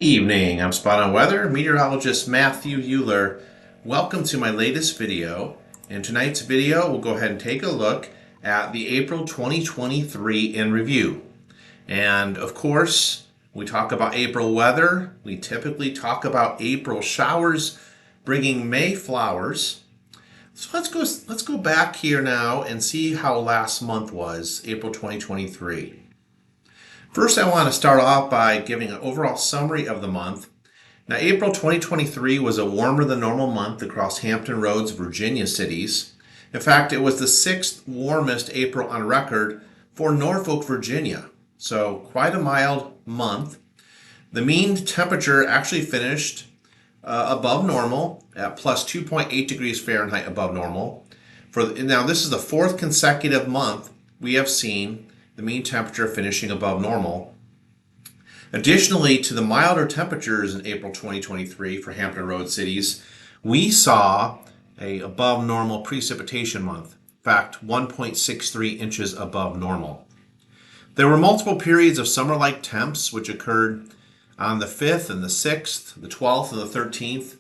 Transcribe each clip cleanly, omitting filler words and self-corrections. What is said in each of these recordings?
Evening, I'm Spot On Weather meteorologist Matthew Euler. Welcome to my latest video. In tonight's video, we'll go ahead and take a look at the April 2023 in review. And of course, we talk about April weather. We typically talk about April showers bringing May flowers. So let's go back here now and see how last month was, April 2023. First, I want to start off by giving an overall summary of the month. Now, April 2023 was a warmer than normal month across Hampton Roads, Virginia cities. In fact, it was the sixth warmest April on record for Norfolk, Virginia. So quite a mild month. The mean temperature actually finished above normal at plus 2.8 degrees Fahrenheit above normal. Now, this is the fourth consecutive month we have seen the mean temperature finishing above normal. Additionally to the milder temperatures in April 2023 for Hampton Roads cities, we saw a above normal precipitation month. In fact, 1.63 inches above normal. There were multiple periods of summer-like temps which occurred on the 5th and the 6th, the 12th and the 13th,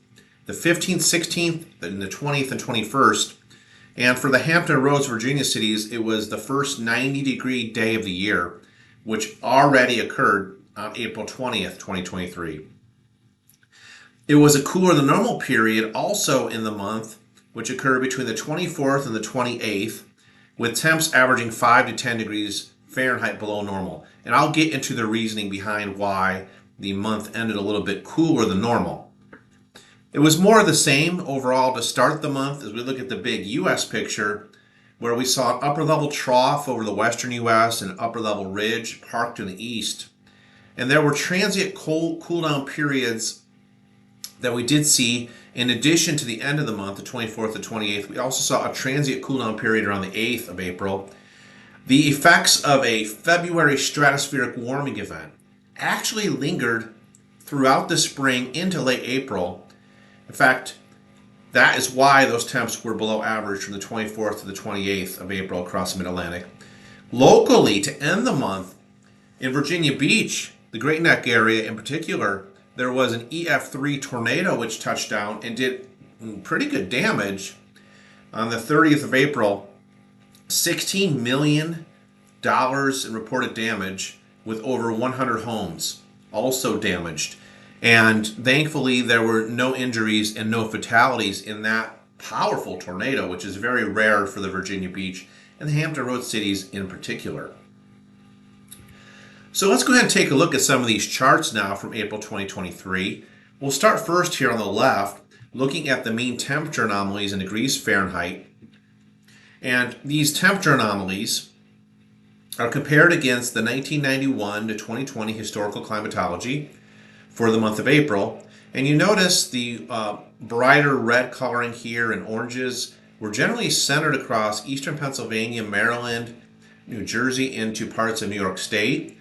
the 15th, 16th, and the 20th and 21st. And for the Hampton Roads, Virginia cities, it was the first 90-degree day of the year, which already occurred on April 20th, 2023. It was a cooler than normal period also in the month, which occurred between the 24th and the 28th, with temps averaging 5 to 10 degrees Fahrenheit below normal. And I'll get into the reasoning behind why the month ended a little bit cooler than normal. It was more of the same overall to start the month as we look at the big U.S. picture, where we saw an upper-level trough over the western U.S. and an upper-level ridge parked in the east. And there were transient cool-down periods that we did see in addition to the end of the month, the 24th and 28th. We also saw a transient cool-down period around the 8th of April. The effects of a February stratospheric warming event actually lingered throughout the spring into late April. In fact, that is why those temps were below average from the 24th to the 28th of April across the Mid-Atlantic. Locally, to end the month, in Virginia Beach, the Great Neck area in particular, there was an EF3 tornado which touched down and did pretty good damage on the 30th of April. $16 million in reported damage, with over 100 homes also damaged. And thankfully, there were no injuries and no fatalities in that powerful tornado, which is very rare for the Virginia Beach and the Hampton Roads cities in particular. So let's go ahead and take a look at some of these charts now from April 2023. We'll start first here on the left, looking at the mean temperature anomalies in degrees Fahrenheit. And these temperature anomalies are compared against the 1991 to 2020 historical climatology for the month of April. And you notice the brighter red coloring here and oranges were generally centered across eastern Pennsylvania, Maryland, New Jersey, into parts of New York State.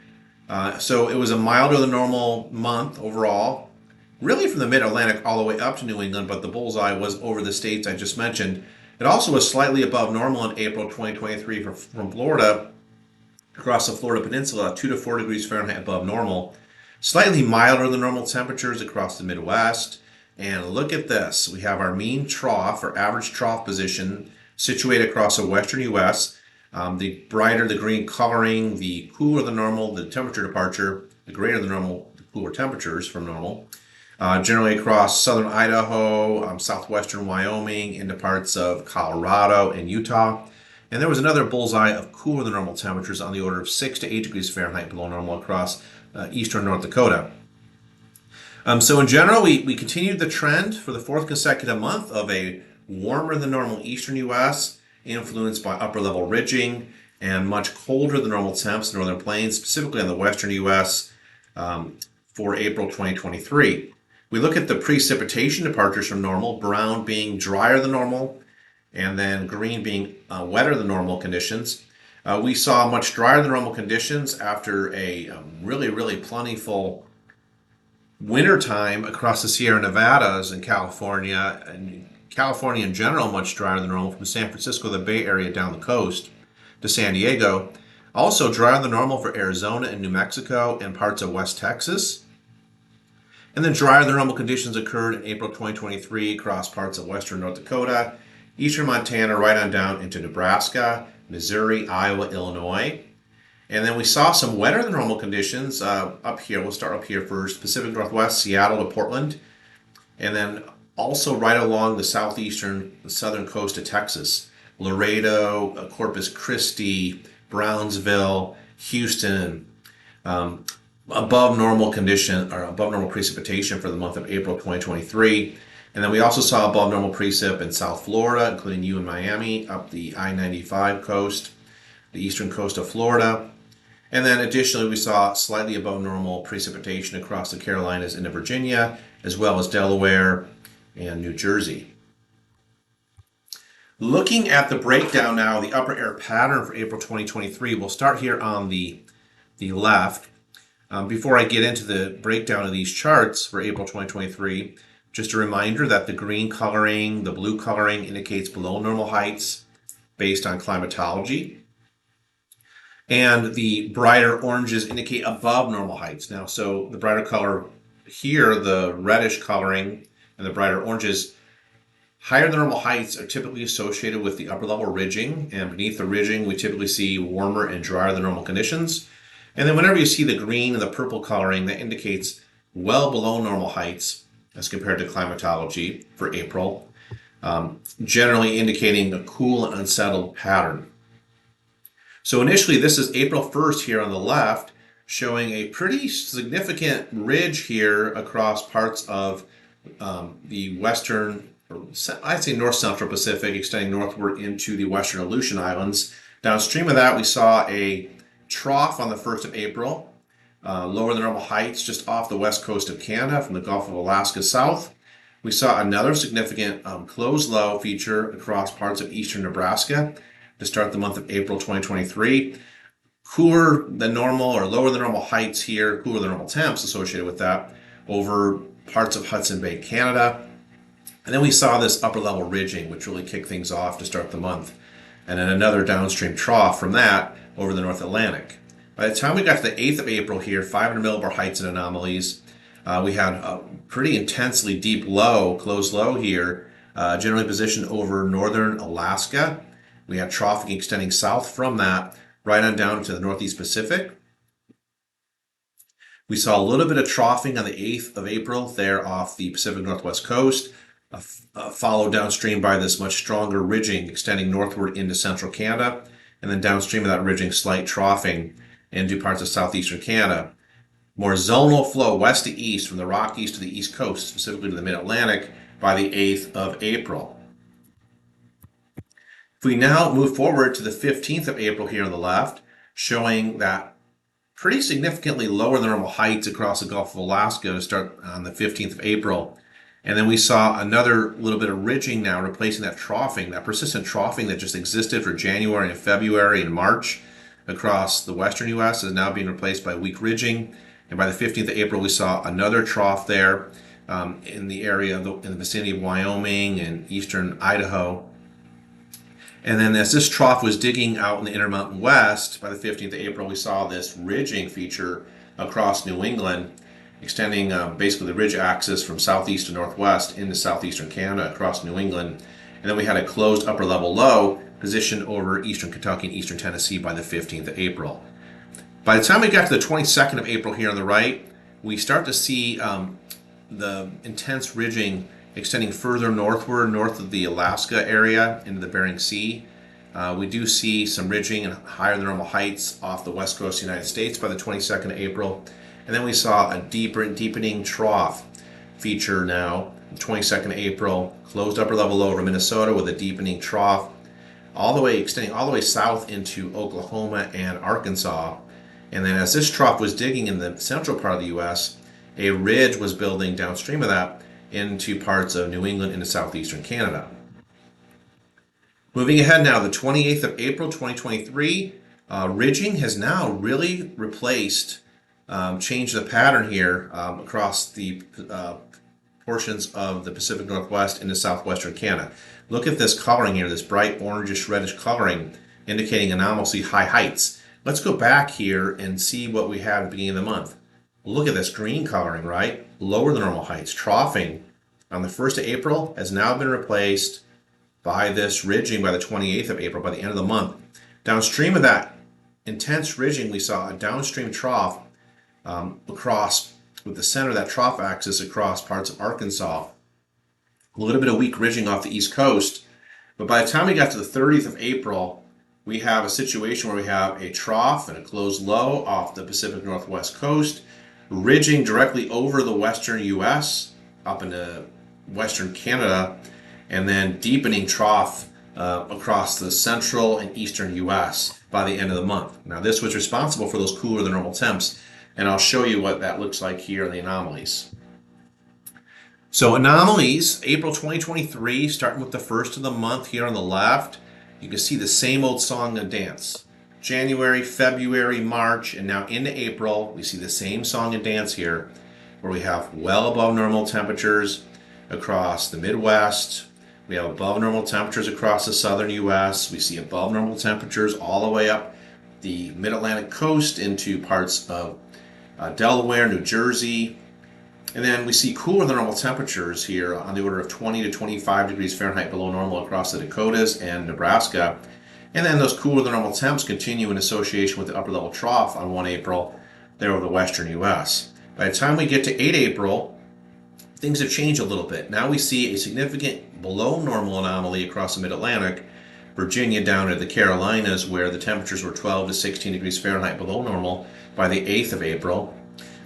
So it was a milder than normal month overall, really from the Mid-Atlantic all the way up to New England, but the bullseye was over the states I just mentioned. It also was slightly above normal in April 2023 from Florida, across the Florida Peninsula, 2 to 4 degrees Fahrenheit above normal. Slightly milder than normal temperatures across the Midwest. And look at this. We have our mean trough, or average trough position, situated across the western U.S. The brighter the green coloring, the cooler than normal, the temperature departure, the greater than normal, the cooler temperatures from normal. Generally across southern Idaho, southwestern Wyoming, into parts of Colorado and Utah. And there was another bullseye of cooler than normal temperatures on the order of 6 to 8 degrees Fahrenheit below normal across eastern North Dakota. So in general, we continued the trend for the fourth consecutive month of a warmer than normal eastern U.S., influenced by upper level ridging and much colder than normal temps in northern plains, specifically on the western U.S. For April 2023. We look at the precipitation departures from normal, brown being drier than normal, and then green being wetter than normal conditions. We saw much drier than normal conditions after a really plentiful winter time across the Sierra Nevadas in California, and California in general much drier than normal from San Francisco, the Bay Area down the coast to San Diego. Also drier than normal for Arizona and New Mexico and parts of West Texas. And then drier than normal conditions occurred in April 2023 across parts of western North Dakota, eastern Montana, right on down into Nebraska, Missouri, Iowa, Illinois. And then we saw some wetter than normal conditions up here. We'll start up here first. Pacific Northwest, Seattle to Portland. And then also right along the southern coast of Texas. Laredo, Corpus Christi, Brownsville, Houston. Above normal condition or above normal precipitation for the month of April 2023. And then we also saw above normal precip in South Florida, including you in Miami, up the I-95 coast, the eastern coast of Florida. And then additionally, we saw slightly above normal precipitation across the Carolinas into Virginia, as well as Delaware and New Jersey. Looking at the breakdown now, the upper air pattern for April 2023, we'll start here on the left. Before I get into the breakdown of these charts for April 2023, just a reminder that the green coloring, the blue coloring indicates below normal heights based on climatology. And the brighter oranges indicate above normal heights. Now, so the brighter color here, the reddish coloring and the brighter oranges, higher than normal heights are typically associated with the upper level ridging. And beneath the ridging, we typically see warmer and drier than normal conditions. And then whenever you see the green and the purple coloring, that indicates well below normal heights as compared to climatology for April, generally indicating a cool and unsettled pattern. So initially, this is April 1st here on the left, showing a pretty significant ridge here across parts of the western, or I'd say north central Pacific, extending northward into the western Aleutian Islands. Downstream of that, we saw a trough on the 1st of April, lower than normal heights just off the west coast of Canada from the Gulf of Alaska south. We saw another significant closed low feature across parts of eastern Nebraska to start the month of April 2023. Cooler than normal or lower than normal heights here, cooler than normal temps associated with that over parts of Hudson Bay, Canada. And then we saw this upper level ridging, which really kicked things off to start the month. And then another downstream trough from that over the North Atlantic. By the time we got to the 8th of April here, 500 millibar heights and anomalies, we had a pretty intensely deep low, closed low here, generally positioned over northern Alaska. We had troughing extending south from that, right on down to the Northeast Pacific. We saw a little bit of troughing on the 8th of April there off the Pacific Northwest coast, followed downstream by this much stronger ridging extending northward into central Canada. And then downstream of that ridging, slight troughing into parts of southeastern Canada. More zonal flow west to east from the Rockies to the east coast, specifically to the mid-Atlantic, by the 8th of April. If we now move forward to the 15th of April here on the left, showing that pretty significantly lower than normal heights across the Gulf of Alaska to start on the 15th of April. And then we saw another little bit of ridging now replacing that troughing, that persistent troughing that just existed for January and February and March across the western U.S. is now being replaced by weak ridging. And by the 15th of April, we saw another trough there in the area, in the vicinity of Wyoming and eastern Idaho. And then as this trough was digging out in the Intermountain West, by the 15th of April, we saw this ridging feature across New England, extending basically the ridge axis from southeast to northwest into southeastern Canada across New England. And then we had a closed upper level low positioned over eastern Kentucky and eastern Tennessee by the 15th of April. By the time we got to the 22nd of April here on the right, we start to see the intense ridging extending further northward, north of the Alaska area into the Bering Sea. We do see some ridging and higher than normal heights off the west coast of the United States by the 22nd of April. And then we saw a deepening trough feature now, the 22nd of April, closed upper level low over Minnesota with a deepening trough, extending all the way south into Oklahoma and Arkansas. And then as this trough was digging in the central part of the U.S., a ridge was building downstream of that into parts of New England into southeastern Canada. Moving ahead now, the 28th of April 2023, ridging has now really replaced, changed the pattern here across the portions of the Pacific Northwest into southwestern Canada. Look at this coloring here, this bright orangish reddish coloring indicating anomaly high heights. Let's go back here and see what we had at the beginning of the month. Look at this green coloring, right? Lower than normal heights. Troughing on the 1st of April has now been replaced by this ridging by the 28th of April, by the end of the month. Downstream of that intense ridging, we saw a downstream trough across, with the center of that trough axis across parts of Arkansas. A little bit of weak ridging off the East Coast. But by the time we got to the 30th of April, we have a situation where we have a trough and a closed low off the Pacific Northwest coast, ridging directly over the western U.S., up into western Canada, and then deepening trough across the central and eastern U.S. by the end of the month. Now, this was responsible for those cooler than normal temps, and I'll show you what that looks like here in the anomalies. So anomalies, April 2023, starting with the first of the month here on the left, you can see the same old song and dance. January, February, March, and now into April, we see the same song and dance here, where we have well above normal temperatures across the Midwest. We have above normal temperatures across the southern U.S. We see above normal temperatures all the way up the mid-Atlantic coast into parts of Delaware, New Jersey. And then we see cooler than normal temperatures here on the order of 20 to 25 degrees Fahrenheit below normal across the Dakotas and Nebraska. And then those cooler than normal temps continue in association with the upper level trough on 1 April there over the western U.S. By the time we get to 8 April, things have changed a little bit. Now we see a significant below normal anomaly across the mid-Atlantic, Virginia down to the Carolinas, where the temperatures were 12 to 16 degrees Fahrenheit below normal by the 8th of April.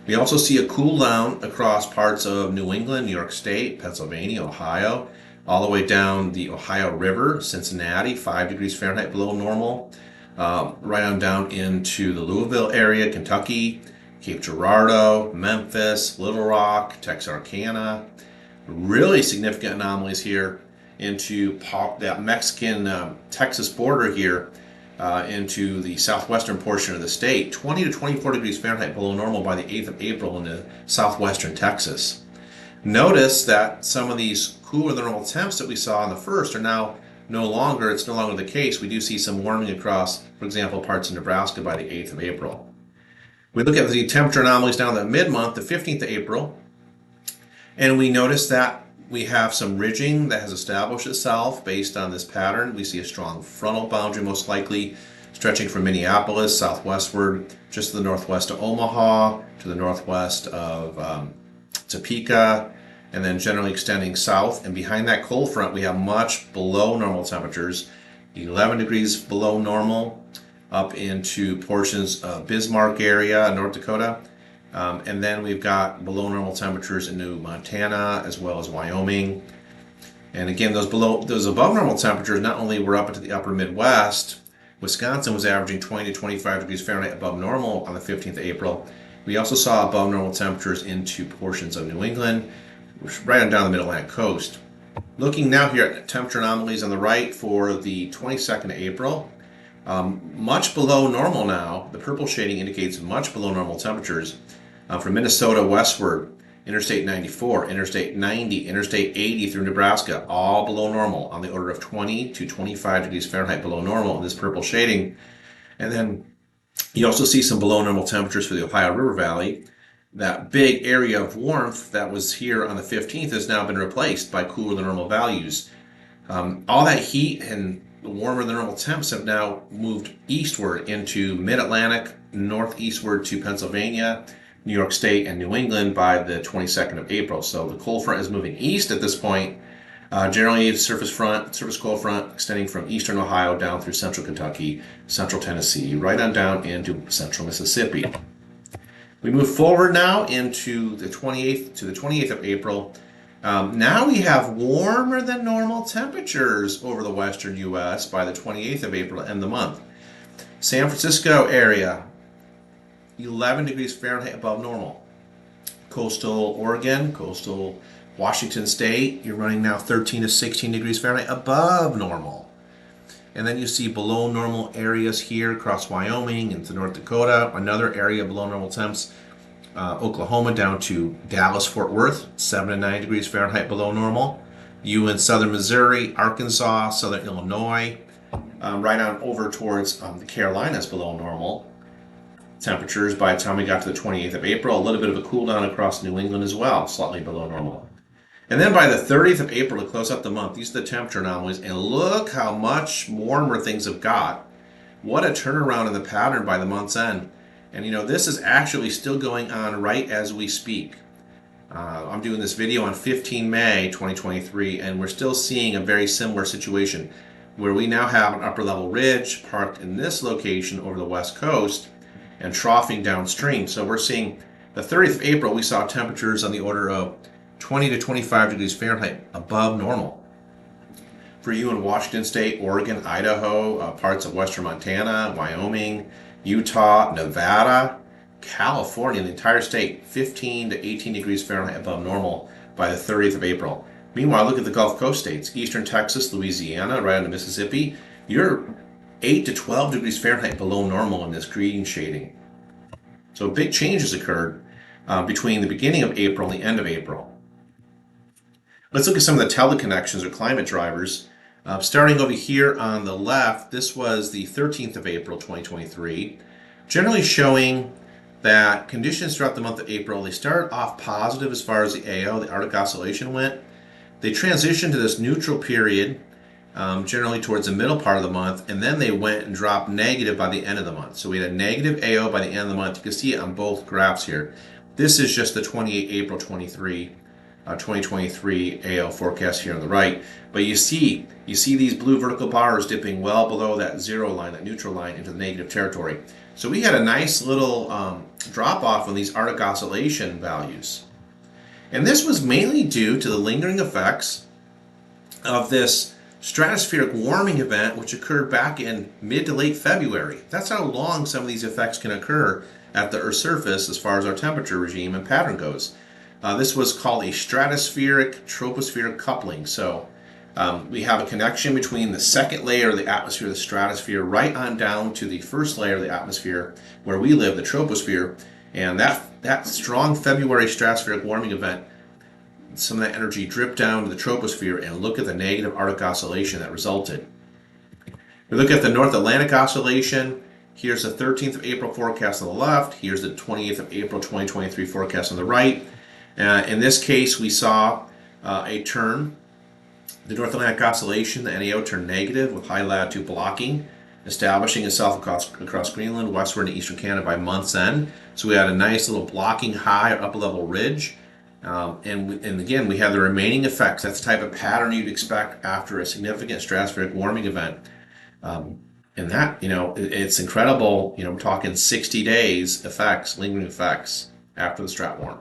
We also see a cool down across parts of New England, New York State, Pennsylvania, Ohio, all the way down the Ohio River, Cincinnati, 5 degrees Fahrenheit below normal, right on down into the Louisville area, Kentucky, Cape Girardeau, Memphis, Little Rock, Texarkana. Really significant anomalies here into that Mexican-Texas border here, into the southwestern portion of the state, 20 to 24 degrees Fahrenheit below normal by the 8th of April into southwestern Texas. Notice that some of these cooler than normal temps that we saw on the 1st are now it's no longer the case. We do see some warming across, for example, parts of Nebraska by the 8th of April. We look at the temperature anomalies down the mid-month, the 15th of April, and we notice that we have some ridging that has established itself based on this pattern. We see a strong frontal boundary, most likely stretching from Minneapolis southwestward, just to the northwest of Omaha, to the northwest of Topeka, and then generally extending south. And behind that cold front, we have much below normal temperatures, 11 degrees below normal, up into portions of Bismarck area, North Dakota. And then we've got below normal temperatures into Montana as well as Wyoming. And again, those above normal temperatures not only were up into the upper Midwest. Wisconsin was averaging 20 to 25 degrees Fahrenheit above normal on the 15th of April. We also saw above normal temperatures into portions of New England, right on down the mid-Atlantic coast. Looking now here at temperature anomalies on the right for the 22nd of April. Much below normal now. The purple shading indicates much below normal temperatures. From Minnesota westward, Interstate 94, Interstate 90, Interstate 80 through Nebraska, all below normal on the order of 20 to 25 degrees Fahrenheit below normal in this purple shading. And then you also see some below normal temperatures for the Ohio River Valley. That big area of warmth that was here on the 15th has now been replaced by cooler than normal values. All that heat and warmer than normal temps have now moved eastward into mid-Atlantic, northeastward to Pennsylvania, New York State, and New England by the 22nd of April. So the cold front is moving east at this point. Generally, surface cold front extending from eastern Ohio down through central Kentucky, central Tennessee, right on down into central Mississippi. We move forward now into the 28th of April. Now we have warmer than normal temperatures over the western U.S. by the 28th of April, end of the month. San Francisco area, 11 degrees Fahrenheit above normal. Coastal Oregon, coastal Washington State, you're running now 13 to 16 degrees Fahrenheit above normal. And then you see below normal areas here across Wyoming into North Dakota, another area below normal temps. Oklahoma down to Dallas, Fort Worth, 7 to 9 degrees Fahrenheit below normal. You in southern Missouri, Arkansas, southern Illinois, right on over towards the Carolinas below normal. temperatures by the time we got to the 28th of April. A little bit of a cool down across New England as well, slightly below normal. And then by the 30th of April, to close out the month, these are the temperature anomalies, and look how much warmer things have got. What a turnaround in the pattern by the month's end. And you know, this is actually still going on right as we speak. I'm doing this video on 15 May 2023, and we're still seeing a very similar situation where we now have an upper level ridge parked in this location over the west coast and troughing downstream. So we're seeing the 30th of April, we saw temperatures on the order of 20 to 25 degrees Fahrenheit above normal. For you in Washington State, Oregon, Idaho, parts of western Montana, Wyoming, Utah, Nevada, California, the entire state, 15 to 18 degrees Fahrenheit above normal by the 30th of April. Meanwhile, look at the Gulf Coast states, eastern Texas, Louisiana, right on the Mississippi. You're 8 to 12 degrees Fahrenheit below normal in this green shading. So big changes occurred between the beginning of April and the end of April. Let's look at some of the teleconnections or climate drivers. Starting over here on the left, this was the 13th of April 2023, generally showing that conditions throughout the month of April, they started off positive as far as the AO, the Arctic Oscillation, went. They transitioned to this neutral period, generally towards the middle part of the month, and then they went and dropped negative by the end of the month. So we had a negative AO by the end of the month. You can see it on both graphs here. This is just the 28 April 2023 AO forecast here on the right. But you see these blue vertical bars dipping well below that zero line, that neutral line, into the negative territory. So we had a nice little drop off on these Arctic Oscillation values. And this was mainly due to the lingering effects of this stratospheric warming event, which occurred back in mid to late February. That's how long some of these effects can occur at the Earth's surface as far as our temperature regime and pattern goes. This was called a stratospheric tropospheric coupling. So we have a connection between the second layer of the atmosphere, the stratosphere, right on down to the first layer of the atmosphere where we live, the troposphere. And that strong February stratospheric warming event, some of that energy dripped down to the troposphere, and look at the negative Arctic Oscillation that resulted. We look at the North Atlantic Oscillation. Here's the 13th of April forecast on the left. Here's the 28th of April 2023 forecast on the right. In this case, we saw a turn. The North Atlantic Oscillation, the NAO, turned negative with high latitude blocking, establishing itself across Greenland, westward and eastern Canada by month's end. So we had a nice little blocking high or upper level ridge. And again, we have the remaining effects. That's the type of pattern you'd expect after a significant stratospheric warming event. And that, it's incredible. We're talking 60 days effects, lingering effects after the strat warm.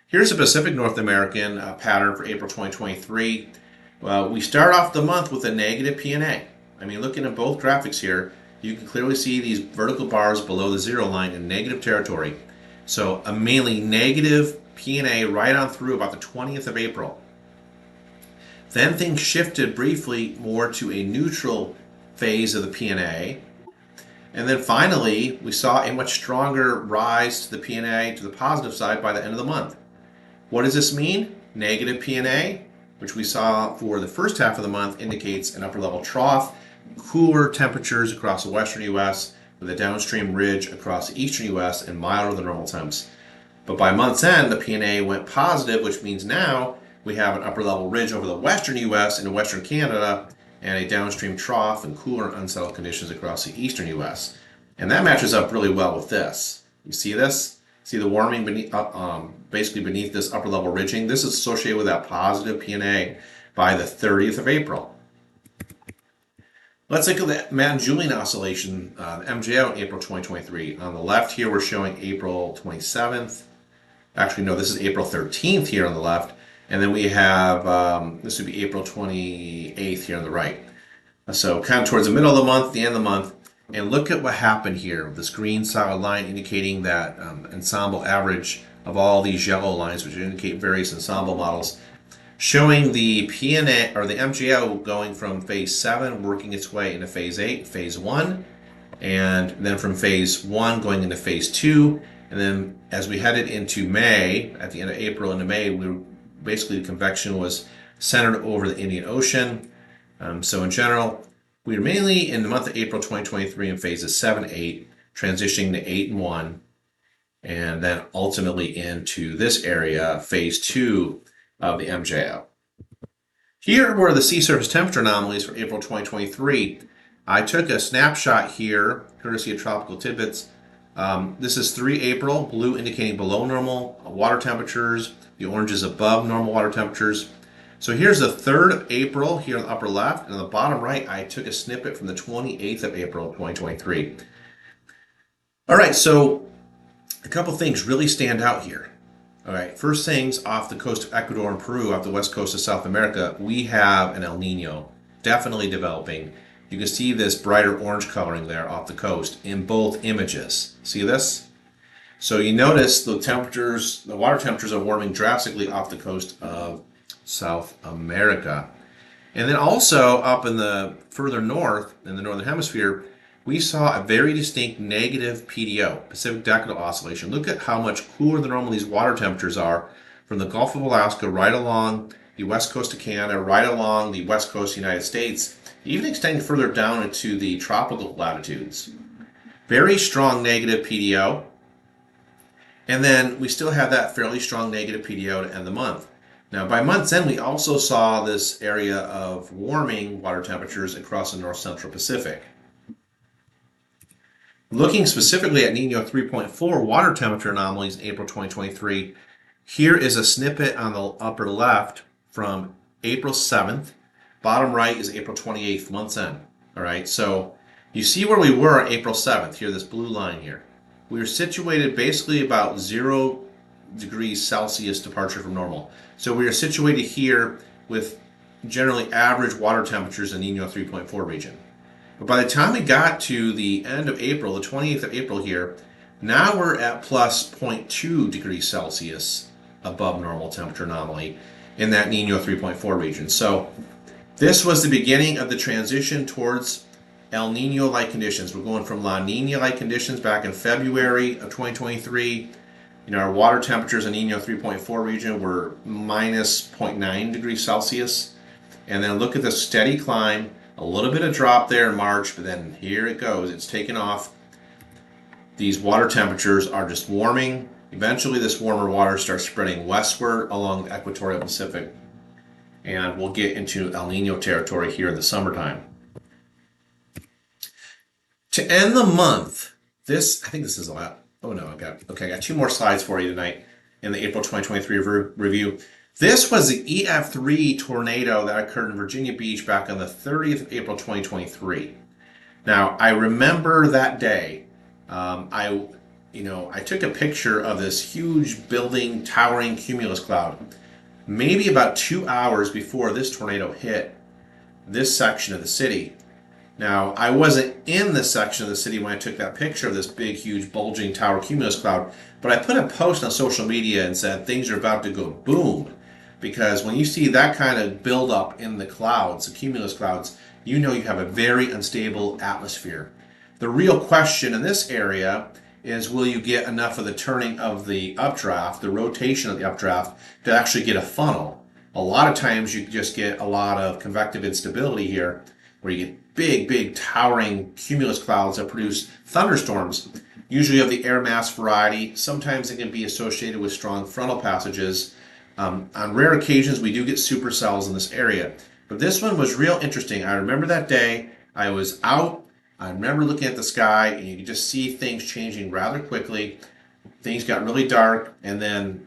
Here's a Pacific North American pattern for April 2023. We start off the month with a negative PNA. I mean, looking at both graphics here, you can clearly see these vertical bars below the zero line in negative territory. So a mainly negative PNA right on through about the 20th of April. Then things shifted briefly more to a neutral phase of the PNA. And then finally, we saw a much stronger rise to the PNA to the positive side by the end of the month. What does this mean? Negative PNA, which we saw for the first half of the month, indicates an upper level trough, cooler temperatures across the western U.S. with a downstream ridge across the eastern U.S. and milder than normal temps. But by month's end, the PNA went positive, which means now we have an upper level ridge over the western U.S. and western Canada and a downstream trough and cooler and unsettled conditions across the eastern U.S. And that matches up really well with this. You see this? See the warming basically beneath this upper level ridging? This is associated with that positive PNA by the 30th of April. Let's look at the Matt-Julian Oscillation, MJO April 2023. On the left here, we're showing April 27th. Actually, no, this is April 13th here on the left. And then we have, this would be April 28th here on the right. So kind of towards the middle of the month, the end of the month. And look at what happened here. This green solid line indicating that ensemble average of all these yellow lines, which indicate various ensemble models, showing the PNA or the MJO going from phase 7, working its way into phase 8, phase 1, and then from phase 1 going into phase 2. And then as we headed into May, at the end of April into May, basically the convection was centered over the Indian Ocean. So in general, we are mainly in the month of April 2023 in phases 7, 8, transitioning to 8 and 1, and then ultimately into this area, phase 2 of the MJO. Here were the sea surface temperature anomalies for April 2023. I took a snapshot here, courtesy of Tropical Tidbits. This is 3 April, blue indicating below normal water temperatures, the orange is above normal water temperatures. So here's the 3rd of April here on the upper left, and on the bottom right, I took a snippet from the 28th of April 2023. All right, so a couple things really stand out here. All right, first things, off the coast of Ecuador and Peru, off the west coast of South America, we have an El Nino definitely developing. You can see this brighter orange coloring there off the coast in both images. See this? So you notice the temperatures, the water temperatures are warming drastically off the coast of South America. And then also up in the further north, in the northern hemisphere, we saw a very distinct negative PDO, Pacific Decadal Oscillation. Look at how much cooler than normal these water temperatures are from the Gulf of Alaska right along the west coast of Canada, right along the west coast of the United States, even extending further down into the tropical latitudes. Very strong negative PDO. And then we still have that fairly strong negative PDO to end the month. Now, by month's end, we also saw this area of warming water temperatures across the north central Pacific. Looking specifically at Nino 3.4 water temperature anomalies in April 2023, here is a snippet on the upper left from April 7th. Bottom right is April 28th, month's end. All right, so you see where we were on April 7th, here, this blue line here. We were situated basically about 0 degrees Celsius departure from normal. So we are situated here with generally average water temperatures in the Nino 3.4 region. But by the time we got to the end of April, the 28th of April here, now we're at plus 0.2 degrees Celsius above normal temperature anomaly in that Nino 3.4 region. So this was the beginning of the transition towards El Nino-like conditions. We're going from La Nina-like conditions back in February of 2023. You know, our water temperatures in Nino 3.4 region were minus 0.9 degrees Celsius. And then look at the steady climb. A little bit of drop there in March, but then here it goes. It's taken off. These water temperatures are just warming. Eventually, this warmer water starts spreading westward along the equatorial Pacific. And we'll get into El Nino territory here in the summertime. To end the month, I think this is a lot. Oh no, I got 2 more slides for you tonight in the April 2023 review. This was the EF3 tornado that occurred in Virginia Beach back on the 30th of April 2023. Now, I remember that day. I took a picture of this huge building, towering cumulus cloud. Maybe about 2 hours before this tornado hit this section of the city. Now, I wasn't in this section of the city when I took that picture of this big, huge, bulging tower cumulus cloud, but I put a post on social media and said things are about to go boom. Because when you see that kind of buildup in the clouds, the cumulus clouds, you know you have a very unstable atmosphere. The real question in this area is, will you get enough of the turning of the updraft, the rotation of the updraft, to actually get a funnel? A lot of times you just get a lot of convective instability here, where you get big, towering cumulus clouds that produce thunderstorms, usually of the air mass variety. Sometimes it can be associated with strong frontal passages. On rare occasions, we do get supercells in this area. But this one was real interesting. I remember that day, I was out, I remember looking at the sky, and you could just see things changing rather quickly. Things got really dark, and then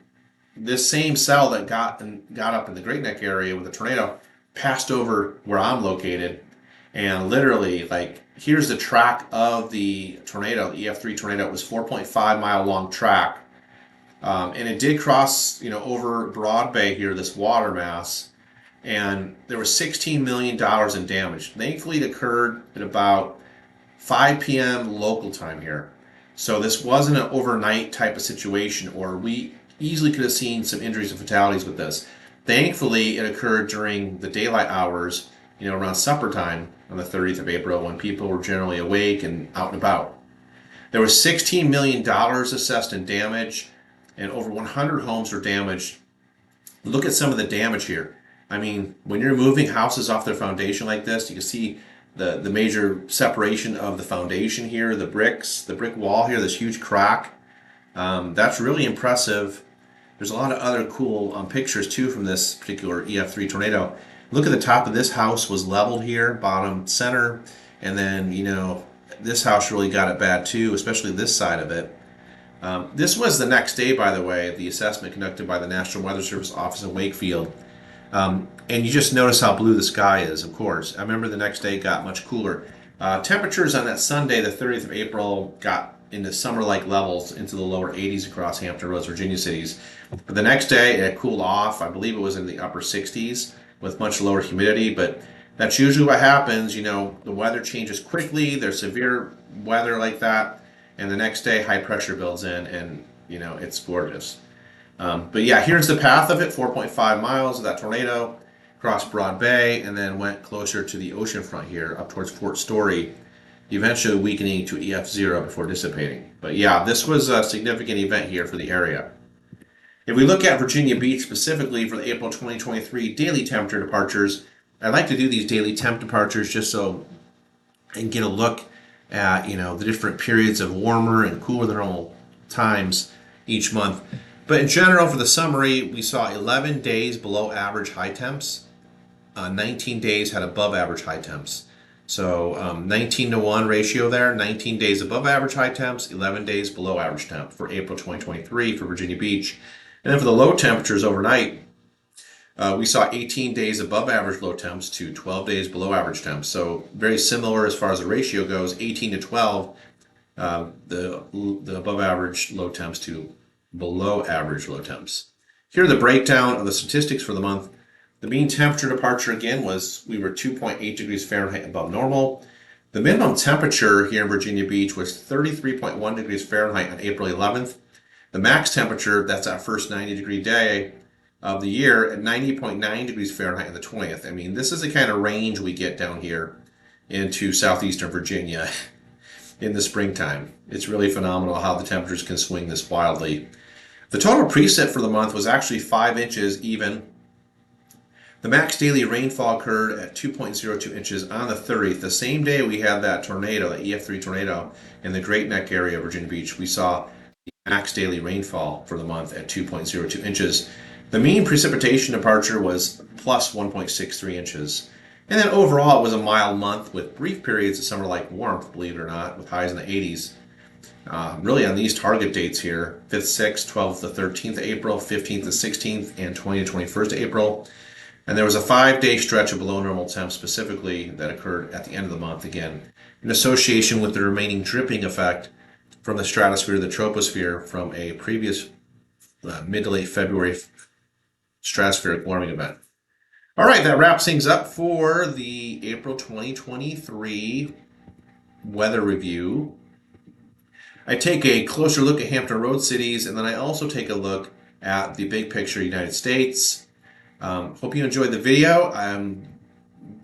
this same cell that got up in the Great Neck area with the tornado passed over where I'm located. And literally, here's the track of the tornado, the EF3 tornado. It was 4.5 mile long track. And it did cross, over Broad Bay here, this water mass. And there was $16 million in damage. Thankfully, it occurred at about 5 p.m. local time here. So this wasn't an overnight type of situation, or we easily could have seen some injuries and fatalities with this. Thankfully, it occurred during the daylight hours, around supper time on the 30th of April, when people were generally awake and out and about. There was $16 million assessed in damage, and over 100 homes were damaged. Look at some of the damage here. I mean, when you're moving houses off their foundation like this, you can see the major separation of the foundation here, the brick wall here, this huge crack. That's really impressive. There's a lot of other cool pictures too from this particular EF3 tornado. Look at the top of this house was leveled here, bottom center, and then, you know, this house really got it bad too, especially this side of it. This was the next day, by the way, the assessment conducted by the National Weather Service office in Wakefield. And you just notice how blue the sky is, of course. I remember the next day got much cooler. Temperatures on that Sunday, the 30th of April, got into summer-like levels into the lower 80s across Hampton Roads, Virginia cities. But the next day, it cooled off. I believe it was in the upper 60s with much lower humidity. But that's usually what happens. You know, the weather changes quickly. There's severe weather like that. And the next day, high pressure builds in, and, you know, it's gorgeous. But yeah, here's the path of it, 4.5 miles of that tornado, crossed Broad Bay, and then went closer to the ocean front here, up towards Fort Story, eventually weakening to EF0 before dissipating. But yeah, this was a significant event here for the area. If we look at Virginia Beach specifically for the April 2023 daily temperature departures, I like to do these daily temp departures just so I can get a look at, you know, the different periods of warmer and cooler than normal times each month. But in general, for the summary, we saw 11 days below average high temps. 19 days had above average high temps. So 19-to-1 ratio there, 19 days above average high temps, 11 days below average temp for April 2023 for Virginia Beach. And then for the low temperatures overnight, we saw 18 days above average low temps to 12 days below average temps. So very similar as far as the ratio goes, 18 to 12, the above average low temps to below average low temps. Here are the breakdown of the statistics for the month. The mean temperature departure again was, we were 2.8 degrees Fahrenheit above normal. The minimum temperature here in Virginia Beach was 33.1 degrees Fahrenheit on April 11th. The max temperature, that's our first 90-degree day of the year, at 90.9 degrees Fahrenheit on the 20th. I mean, this is the kind of range we get down here into southeastern Virginia in the springtime. It's really phenomenal how the temperatures can swing this wildly. The total precip for the month was actually 5 inches even. The max daily rainfall occurred at 2.02 inches on the 30th. The same day we had that tornado, the EF3 tornado, in the Great Neck area of Virginia Beach, we saw the max daily rainfall for the month at 2.02 inches. The mean precipitation departure was plus 1.63 inches. And then overall, it was a mild month with brief periods of summer-like warmth, believe it or not, with highs in the 80s. Really on these target dates here, 5th, 6th, 12th to 13th of April, 15th to 16th, and 20th to 21st of April. And there was a 5-day stretch of below normal temps specifically that occurred at the end of the month, again, in association with the remaining dripping effect from the stratosphere to the troposphere from a previous mid to late February stratospheric warming event. All right, that wraps things up for the April 2023 weather review. I take a closer look at Hampton Roads cities, and then I also take a look at the big picture United States. Hope you enjoyed the video. I'm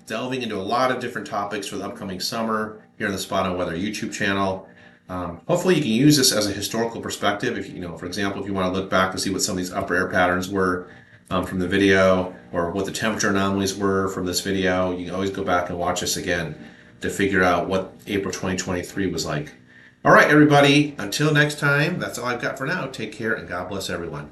delving into a lot of different topics for the upcoming summer here on the Spot on Weather YouTube channel. Hopefully you can use this as a historical perspective. If you know, for example, if you want to look back to see what some of these upper air patterns were from the video, or what the temperature anomalies were from this video, you can always go back and watch this again to figure out what April 2023 was like. All right, everybody, until next time, that's all I've got for now. Take care and God bless everyone.